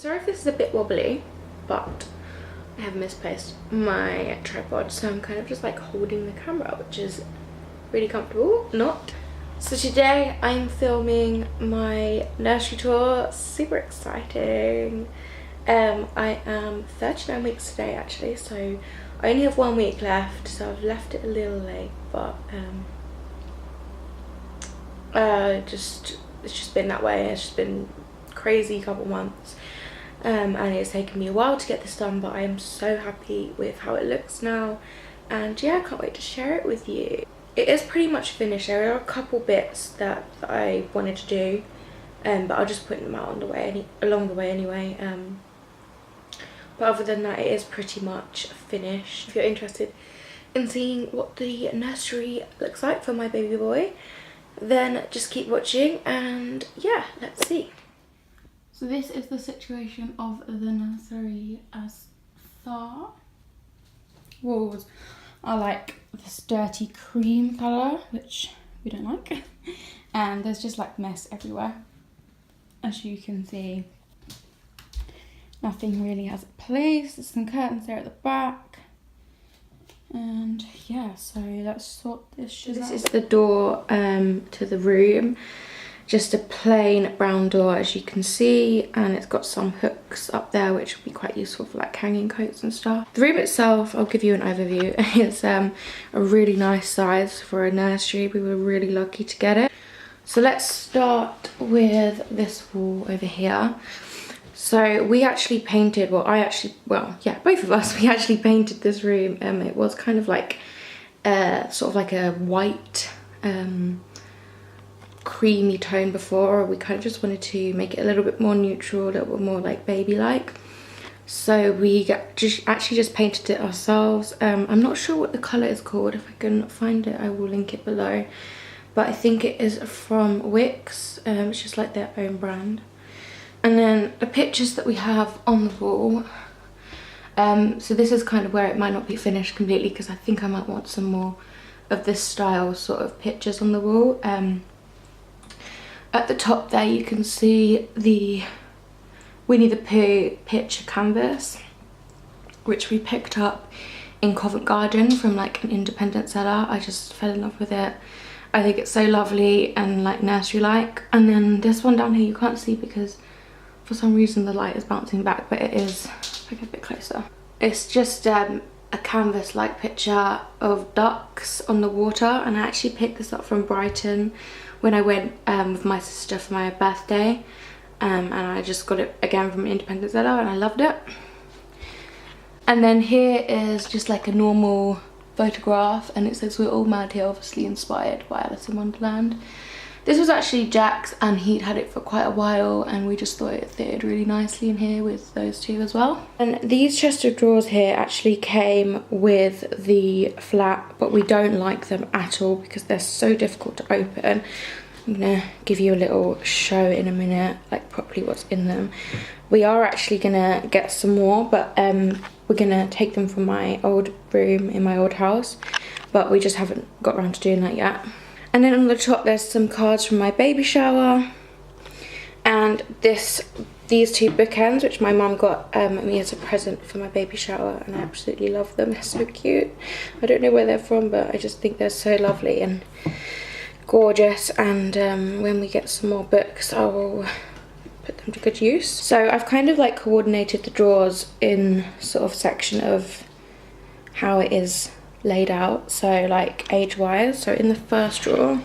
sorry if this is a bit wobbly, but I have misplaced my tripod, so I'm kind of just like holding the camera, which is really comfortable. Not. So today I'm filming my nursery tour. Super exciting. I am 39 weeks today actually, so I only have 1 week left, so I've left it a little late, but it's just been that way. It's just been crazy couple months, and it's taken me a while to get this done, but I am so happy with how it looks now, and yeah, I can't wait to share it with you. It is pretty much finished. There are a couple bits that I wanted to do, but I'll just point them out along the way anyway. But other than that, it is pretty much finished. If you're interested in seeing what the nursery looks like for my baby boy, then just keep watching, and yeah, let's see. So this is the situation of the nursery as far. Walls are like this dirty cream colour, which we don't like, and there's just like mess everywhere. As you can see, nothing really has a place. There's some curtains there at the back, and yeah, so that's what this is. This is the door to the room. Just a plain brown door, as you can see, and it's got some hooks up there which will be quite useful for like hanging coats and stuff. The room itself, I'll give you an overview. It's a really nice size for a nursery. We were really lucky to get it. So let's start with this wall over here. So we actually painted, both of us, we actually painted this room. It was kind of like sort of like a white creamy tone before. We kind of just wanted to make it a little bit more neutral, a little bit more like baby-like. So we actually just painted it ourselves. I'm not sure what the colour is called. If I can find it, I will link it below. But I think it is from Wix. It's just like their own brand. And then the pictures that we have on the wall. So this is kind of where it might not be finished completely, because I think I might want some more of this style sort of pictures on the wall. At the top there you can see the Winnie the Pooh picture canvas, which we picked up in Covent Garden from like an independent seller. I just fell in love with it. I think it's so lovely and like nursery-like. And then this one down here you can't see because for some reason the light is bouncing back, but it is. If I get a bit closer. It's just a canvas-like picture of ducks on the water, and I actually picked this up from Brighton when I went with my sister for my birthday, and I just got it again from an independent seller and I loved it. And then here is just like a normal photograph, and it says "We're all mad here," obviously inspired by Alice in Wonderland. This was actually Jack's, and he'd had it for quite a while, and we just thought it fitted really nicely in here with those two as well. And these chest of drawers here actually came with the flat, but we don't like them at all because they're so difficult to open. I'm gonna give you a little show in a minute, like properly what's in them. We are actually gonna get some more, but we're gonna take them from my old room in my old house, but we just haven't got around to doing that yet. And then on the top there's some cards from my baby shower, and these two bookends which my mum got me as a present for my baby shower, and I absolutely love them. They're so cute. I don't know where they're from, but I just think they're so lovely and gorgeous, and when we get some more books I will put them to good use. So I've kind of like coordinated the drawers in sort of section of how it is laid out, so like age-wise. So in the first drawer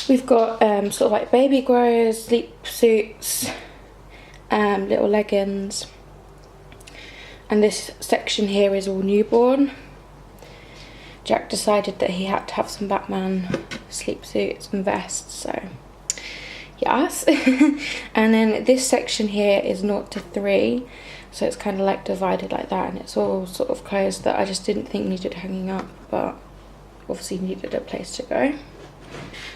we've got sort of like baby grows, sleep suits, little leggings, and this section here is all newborn. Jack decided that he had to have some Batman sleep suits and vests, so yes. And then this section here is 0 to 3. So it's kind of like divided like that, and it's all sort of clothes that I just didn't think needed hanging up, but obviously needed a place to go.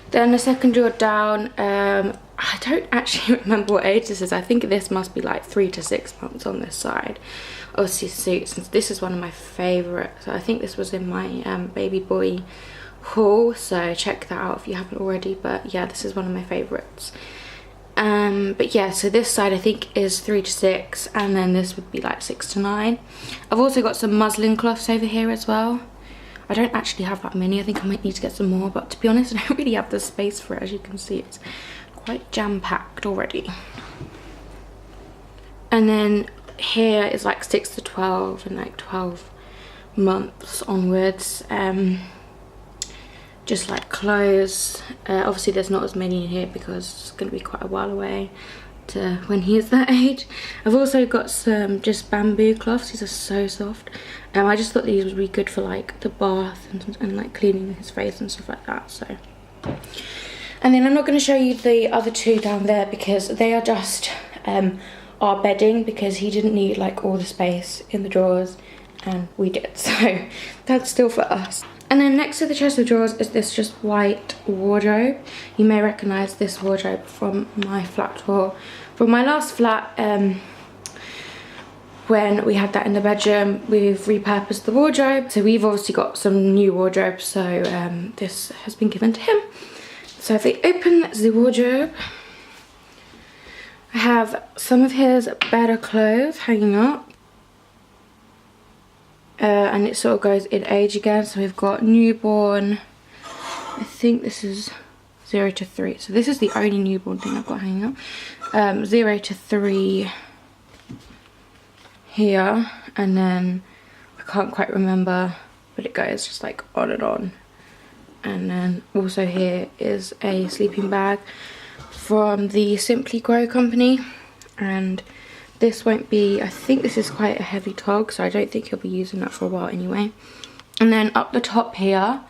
Then the second drawer down, I don't actually remember what age this is. I think this must be like 3 to 6 months on this side. Obviously suits, and this is one of my favourites. So I think this was in my baby boy haul, so check that out if you haven't already. But yeah, this is one of my favourites. But yeah, so this side I think is 3 to 6, and then this would be like 6 to 9. I've also got some muslin cloths over here as well. I don't actually have that many. I think I might need to get some more, but to be honest, I don't really have the space for it. As you can see, it's quite jam-packed already. And then here is like 6 to 12 and like 12 months onwards. Just like clothes. Obviously there's not as many in here because it's going to be quite a while away to when he is that age. I've also got some just bamboo cloths. These are so soft. I just thought these would be good for like the bath and like cleaning his face and stuff like that. So, and then I'm not going to show you the other two down there because they are just our bedding, because he didn't need like all the space in the drawers and we did, so that's still for us. And then next to the chest of drawers is this just white wardrobe. You may recognise this wardrobe from my flat tour. From my last flat, when we had that in the bedroom, we've repurposed the wardrobe. So we've obviously got some new wardrobe, so this has been given to him. So if we open the wardrobe, I have some of his better clothes hanging up. And it sort of goes in age again. So we've got newborn, I think this is 0 to 3. So this is the only newborn thing I've got hanging up. 0 to 3 here, and then I can't quite remember, but it goes just like on and on. And then also here is a sleeping bag from the Simply Grow company, and this won't be, I think this is quite a heavy tog, so I don't think he'll be using that for a while anyway. And then up the top here,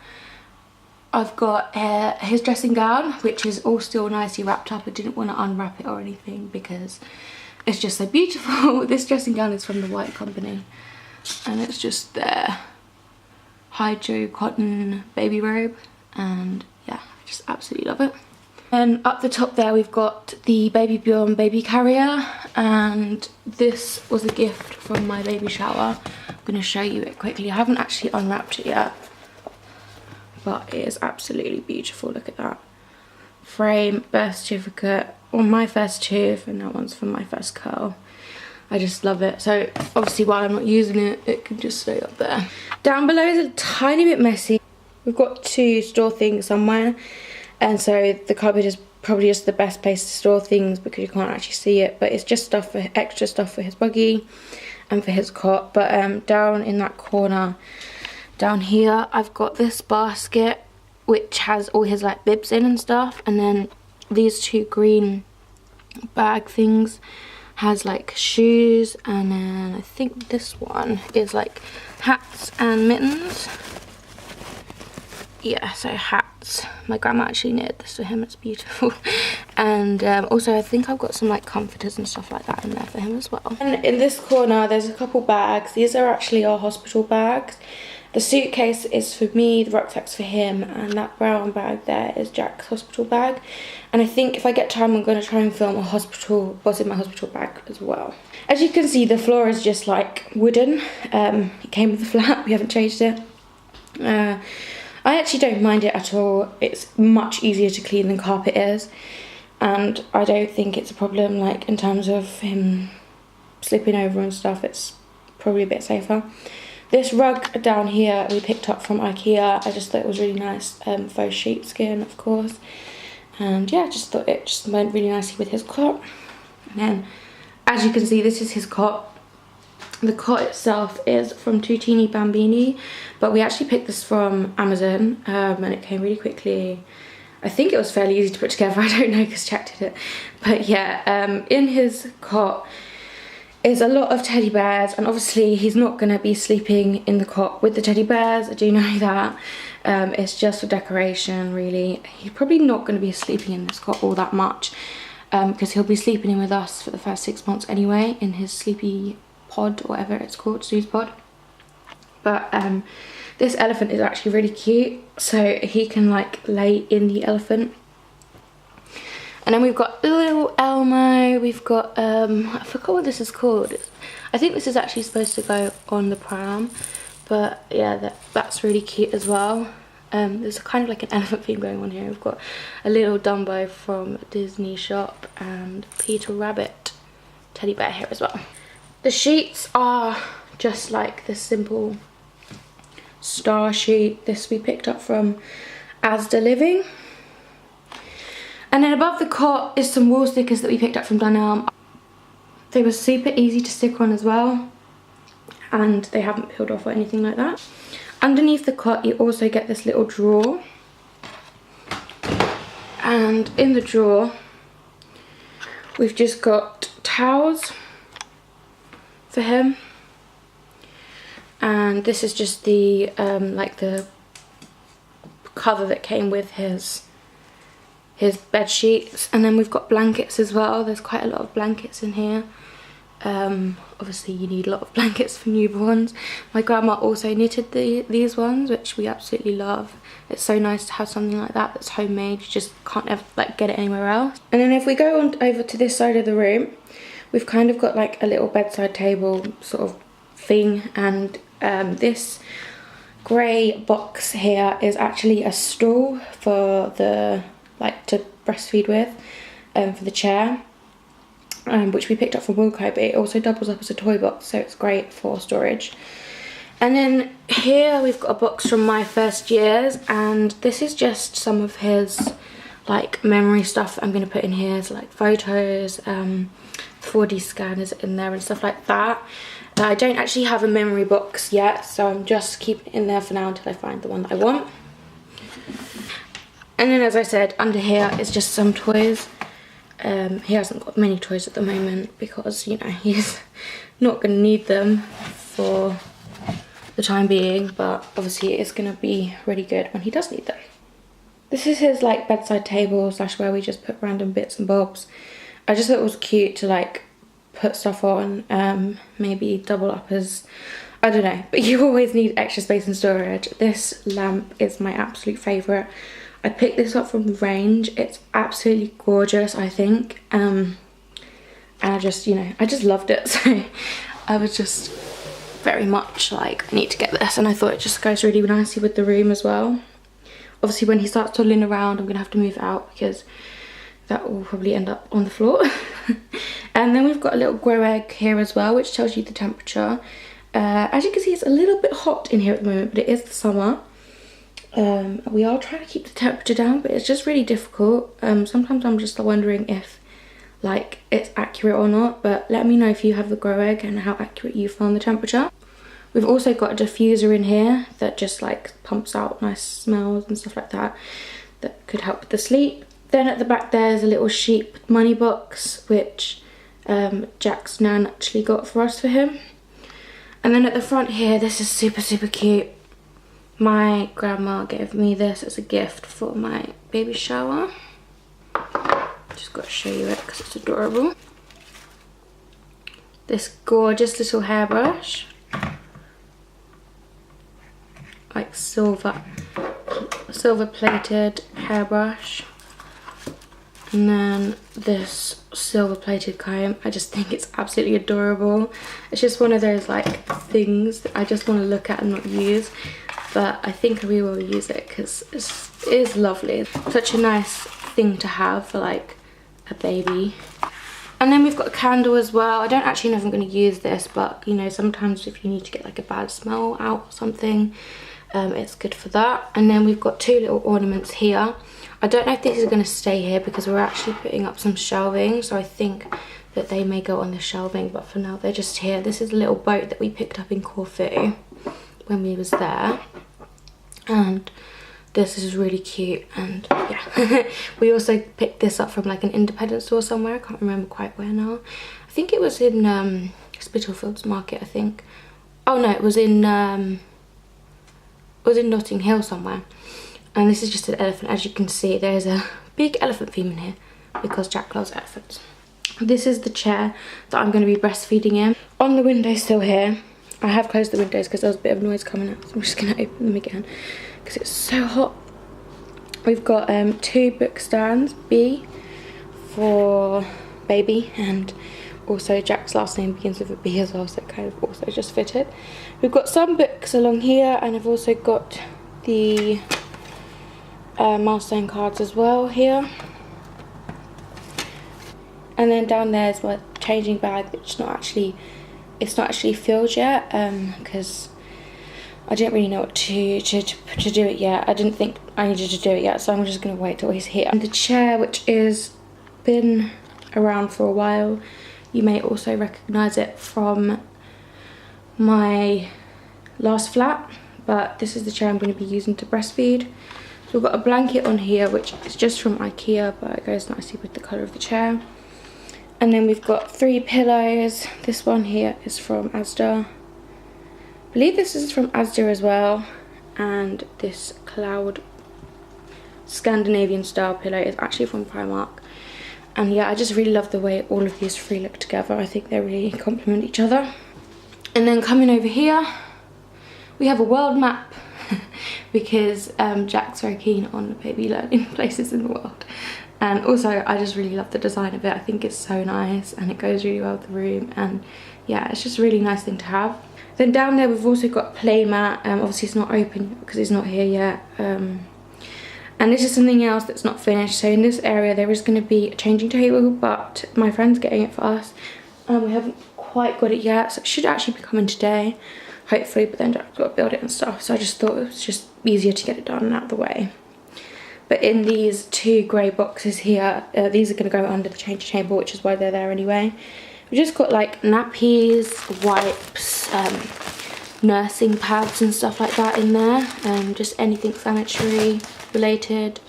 I've got his dressing gown, which is all still nicely wrapped up. I didn't want to unwrap it or anything because it's just so beautiful. This dressing gown is from the White Company, and it's just their hydro cotton baby robe, and yeah, I just absolutely love it. And up the top there we've got the Baby Bjorn baby carrier, and this was a gift from my baby shower. I'm going to show you it quickly. I haven't actually unwrapped it yet, but it is absolutely beautiful. Look at that. Frame, birth certificate, on my first tooth, and that one's for my first curl. I just love it. So obviously while I'm not using it, it can just stay up there. Down below is a tiny bit messy. We've got to store things somewhere. And so the cupboard is probably just the best place to store things because you can't actually see it, but it's just stuff for extra stuff for his buggy and for his cot. But down in that corner down here, I've got this basket which has all his like bibs in and stuff, and then these two green bag things has like shoes, and then I think this one is like hats and mittens. Yeah, so hats. My grandma actually knitted this for him, it's beautiful. And also I think I've got some like comforters and stuff like that in there for him as well. And in this corner there's a couple bags. These are actually our hospital bags. The suitcase is for me, the rucksack's for him, and that brown bag there is Jack's hospital bag. And I think if I get time I'm going to try and film a hospital, what's in my hospital bag as well. As you can see, the floor is just like wooden. It came with the flat, we haven't changed it. I actually don't mind it at all. It's much easier to clean than carpet is, and I don't think it's a problem like in terms of him slipping over and stuff. It's probably a bit safer. This rug down here we picked up from IKEA. I just thought it was really nice, faux sheepskin of course, and yeah, I just thought it just went really nicely with his cot. And then as you can see, this is his cot. The cot itself is from Tutini Bambini, but we actually picked this from Amazon, and it came really quickly. I think it was fairly easy to put together, I don't know because Jack did it. But yeah, in his cot is a lot of teddy bears, and obviously he's not going to be sleeping in the cot with the teddy bears, I do know that. It's just for decoration really. He's probably not going to be sleeping in this cot all that much, because he'll be sleeping in with us for the first 6 months anyway, in his sleepy pod, whatever it's called, Sue's pod. But this elephant is actually really cute, so he can like lay in the elephant. And then we've got little Elmo, we've got I forgot what this is called. I think this is actually supposed to go on the pram, but yeah, that's really cute as well. There's kind of like an elephant theme going on here. We've got a little Dumbo from Disney shop and Peter Rabbit teddy bear here as well. The sheets are just like this simple star sheet. This we picked up from Asda Living. And then above the cot is some wall stickers that we picked up from Dunelm. They were super easy to stick on as well, and they haven't peeled off or anything like that. Underneath the cot you also get this little drawer, and in the drawer we've just got towels for him, and this is just the like the cover that came with his bed sheets. And then we've got blankets as well. There's quite a lot of blankets in here. Obviously you need a lot of blankets for newborns. My grandma also knitted these ones, which we absolutely love. It's so nice to have something like that that's homemade. You just can't ever like get it anywhere else. And then if we go on over to this side of the room, we've kind of got like a little bedside table sort of thing, and this grey box here is actually a stool for the like to breastfeed with, for the chair. Which we picked up from Wilko, but it also doubles up as a toy box, so it's great for storage. And then here we've got a box from my first years, and this is just some of his like memory stuff that I'm going to put in here, so like photos, 4D scanners in there and stuff like that. I don't actually have a memory box yet, so I'm just keeping it in there for now until I find the one that I want. And then, as I said, under here is just some toys. He hasn't got many toys at the moment because, you know, he's not going to need them for the time being, but obviously it is going to be really good when he does need them. This is his like bedside table slash where we just put random bits and bobs. I just thought it was cute to like put stuff on, maybe double up as, I don't know, but you always need extra space and storage. This lamp is my absolute favourite. I picked this up from the range. It's absolutely gorgeous, I think. And I just, you know, I just loved it. So I was just very much like, I need to get this. And I thought it just goes really nicely with the room as well. Obviously when he starts toddling around, I'm going to have to move it out because that will probably end up on the floor. And then we've got a little grow egg here as well, which tells you the temperature. As you can see, it's a little bit hot in here at the moment, but it is the summer. We are trying to keep the temperature down, but it's just really difficult. Sometimes I'm just wondering if like it's accurate or not, but let me know if you have the grow egg and how accurate you found the temperature. We've also got a diffuser in here that just like pumps out nice smells and stuff like that that could help with the sleep. Then at the back there's a little sheep money box, which Jack's nan actually got for us for him. And then at the front here, this is super cute. My grandma gave me this as a gift for my baby shower. Just got to show you it because it's adorable. This gorgeous little hairbrush. Like silver plated hairbrush. And then this silver plated comb. I just think it's absolutely adorable. It's just one of those like things that I just want to look at and not use. But I think we will use it because it is lovely. Such a nice thing to have for like a baby. And then we've got a candle as well. I don't actually know if I'm going to use this, but you know, sometimes if you need to get like a bad smell out or something, it's good for that. And then we've got two little ornaments here. I don't know if this is going to stay here because we're actually putting up some shelving, so I think that they may go on the shelving, but for now they're just here. This is a little boat that we picked up in Corfu when we was there, and this is really cute. And yeah, we also picked this up from like an independent store somewhere. I can't remember quite where now. I think it was in Spitalfields Market, I think. Oh no, it was in Notting Hill somewhere. And this is just an elephant. As you can see, there's a big elephant theme in here because Jack loves elephants. This is the chair that I'm going to be breastfeeding in. On the windowsill here, I have closed the windows because there was a bit of noise coming out, so I'm just going to open them again because it's so hot. We've got two book stands, B for baby, and also Jack's last name begins with a B as well, so it kind of also just fitted. We've got some books along here, and I've also got the milestone cards as well here. And then down there is my changing bag, which it's not actually filled yet, because I didn't really know what to do it yet. I didn't think I needed to do it yet, so I'm just going to wait till he's here. And the chair, which is been around for a while, you may also recognise it from my last flat, but this is the chair I'm going to be using to breastfeed. So we've got a blanket on here, which is just from IKEA, but it goes nicely with the colour of the chair. And then we've got 3 pillows. This one here is from Asda. I believe this is from Asda as well. And this cloud Scandinavian style pillow is actually from Primark. And yeah, I just really love the way all of these 3 look together. I think they really complement each other. And then coming over here, we have a world map because Jack's very keen on maybe learning places in the world. And also, I just really love the design of it. I think it's so nice and it goes really well with the room. And yeah, it's just a really nice thing to have. Then down there, we've also got a play mat. Obviously, it's not open because he's not here yet. And this is something else that's not finished. So in this area, there is going to be a changing table, but my friend's getting it for us. We haven't quite got it yet, so it should actually be coming today, hopefully. But then Jack's got to build it and stuff. So I just thought it was just easier to get it done and out of the way. But in these 2 grey boxes here, these are going to go under the change table, which is why they're there anyway. We've just got like nappies, wipes, nursing pads and stuff like that in there. Just anything sanitary related.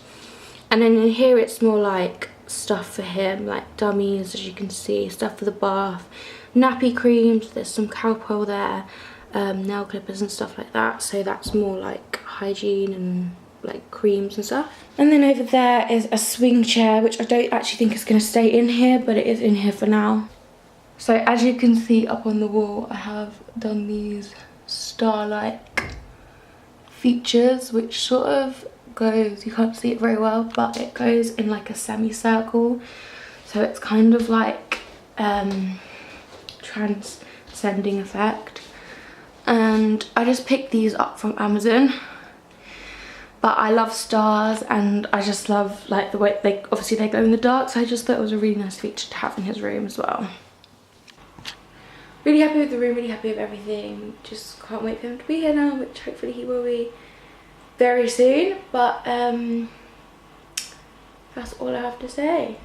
And then in here it's more like stuff for him, like dummies, as you can see, stuff for the bath, nappy creams, there's some cowpole there, nail clippers and stuff like that. So that's more like hygiene and like creams and stuff. And then over there is a swing chair, which I don't actually think is going to stay in here, but it is in here for now. So as you can see up on the wall, I have done these star-like features, which sort of goes, you can't see it very well, but it goes in like a semicircle. So it's kind of like transcending effect. And I just picked these up from Amazon. But I love stars and I just love like the way they go in the dark, so I just thought it was a really nice feature to have in his room as well. Really happy with the room, really happy with everything. Just can't wait for him to be here now, which hopefully he will be very soon. But that's all I have to say.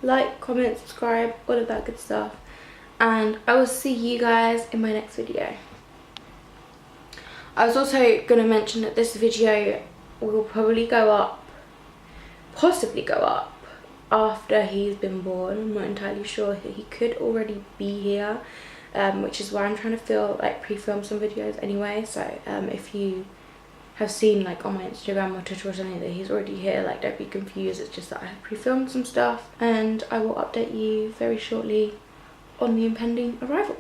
Like, comment, subscribe, all of that good stuff. And I will see you guys in my next video. I was also going to mention that this video will probably go up, possibly go up, after he's been born. I'm not entirely sure. He could already be here, which is why I'm trying to pre-film some videos anyway. So if you have seen like on my Instagram or Twitter or something that he's already here, like don't be confused. It's just that I have pre-filmed some stuff and I will update you very shortly on the impending arrival.